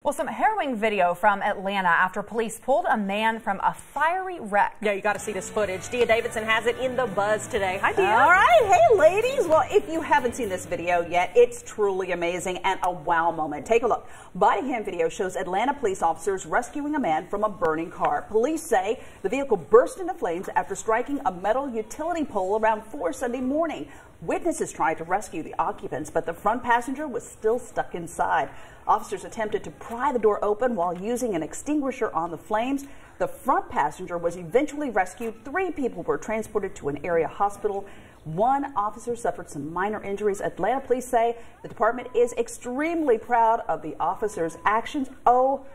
Well, some harrowing video from Atlanta after police pulled a man from a fiery wreck. Yeah, you got to see this footage. Dia Davidson has it in the buzz today. Hi, Dia. All right. Hey, ladies. Well, if you haven't seen this video yet, it's truly amazing and a wow moment. Take a look. Body cam video shows Atlanta police officers rescuing a man from a burning car. Police say the vehicle burst into flames after striking a metal utility pole around 4 Sunday morning. Witnesses tried to rescue the occupants, but the front passenger was still stuck inside. Officers attempted to pry the door open while using an extinguisher on the flames. The front passenger was eventually rescued. 3 people were transported to an area hospital. 1 officer suffered some minor injuries. Atlanta police say the department is extremely proud of the officer's actions. Oh,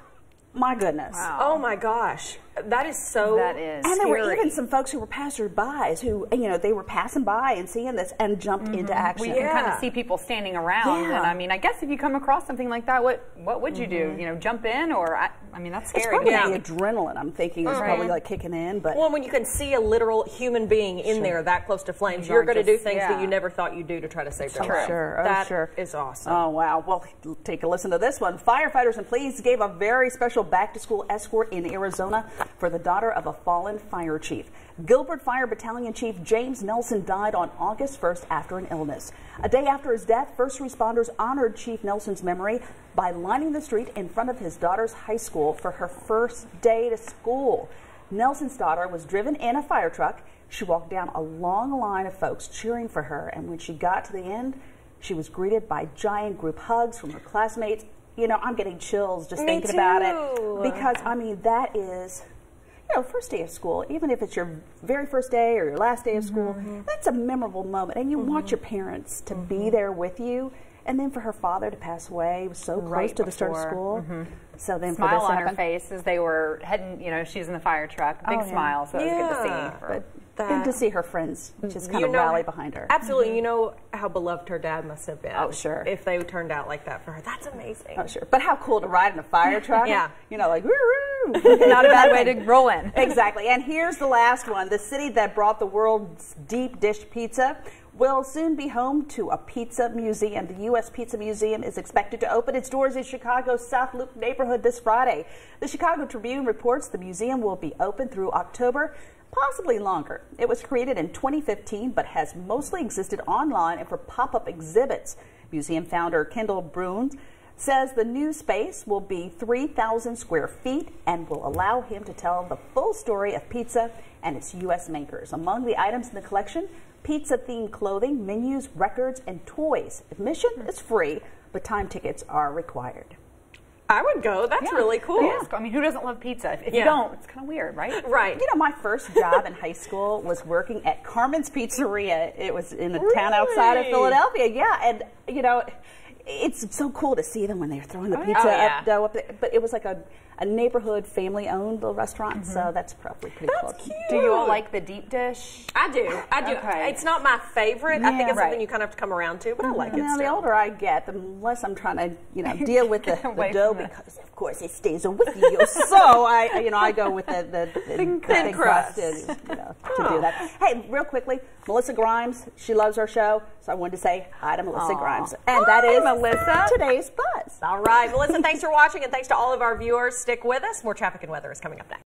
my goodness. Wow. Oh, my gosh. That is so And there were even some folks who were passersby who, they were passing by and seeing this and jumped into action. We can kind of see people standing around. Yeah. And I mean, I guess if you come across something like that, what would you do? Jump in? Or, I mean, that's scary. It's probably the adrenaline, I'm thinking, is probably like kicking in. But well, when you can see a literal human being in there that close to flames, you're going to do things that you never thought you'd do to try to save their life. That is awesome. Oh, wow. Well, take a listen to this one. Firefighters and police gave a very special back-to-school escort in Arizona for the daughter of a fallen fire chief. Gilbert Fire Battalion Chief James Nelson died on August 1st after an illness. A day after his death, first responders honored Chief Nelson's memory by lining the street in front of his daughter's high school for her first day to school. Nelson's daughter was driven in a fire truck. She walked down a long line of folks cheering for her, and when she got to the end, she was greeted by giant group hugs from her classmates. I'm getting chills just thinking about it, because I mean, that is, first day of school, even if it's your very first day or your last day of school, that's a memorable moment. And you want your parents to be there with you. And then for her father to pass away, was so close to the start of school. So then smile on her face as they were heading, she's in the fire truck. Big smile, so it was good to see. But good to see her friends just kind of rally behind her. Absolutely. You know how beloved her dad must have been. Oh, sure. If they turned out like that for her. That's amazing. Oh, sure. But how cool to ride in a fire truck. Yeah. Like, woo-woo. Not a bad way to roll in. Exactly. And here's the last one. The city that brought the world's deep dish pizza will soon be home to a pizza museum. The U.S. Pizza Museum is expected to open its doors in Chicago's South Loop neighborhood this Friday. The Chicago Tribune reports the museum will be open through October, possibly longer. It was created in 2015, but has mostly existed online and for pop-up exhibits. Museum founder Kendall Bruns says the new space will be 3,000 square feet and will allow him to tell the full story of pizza and its U.S. makers. Among the items in the collection, pizza-themed clothing, menus, records, and toys. Admission is free, but time tickets are required. I would go. That's really cool. Yeah. I mean, who doesn't love pizza? If you don't, it's kind of weird, right? Right. My first job in high school was working at Carmen's Pizzeria. It was in the town outside of Philadelphia. Yeah, and it's so cool to see them when they're throwing the pizza dough up there. But it was like a neighborhood family-owned little restaurant, so that's probably pretty cool. Cute. Do you all like the deep dish? I do. Okay. It's not my favorite. I think it's something you kind of have to come around to, but I like it still. The older I get, the less I'm trying to, deal with the dough because, of course, it stays with you. So I go with the thin crust to do that. Hey, real quickly, Melissa Grimes, she loves our show, so I wanted to say hi to Melissa Grimes. And that is Melissa. Today's Buzz. All right, Melissa, thanks for watching, and thanks to all of our viewers. Stick with us. More traffic and weather is coming up next.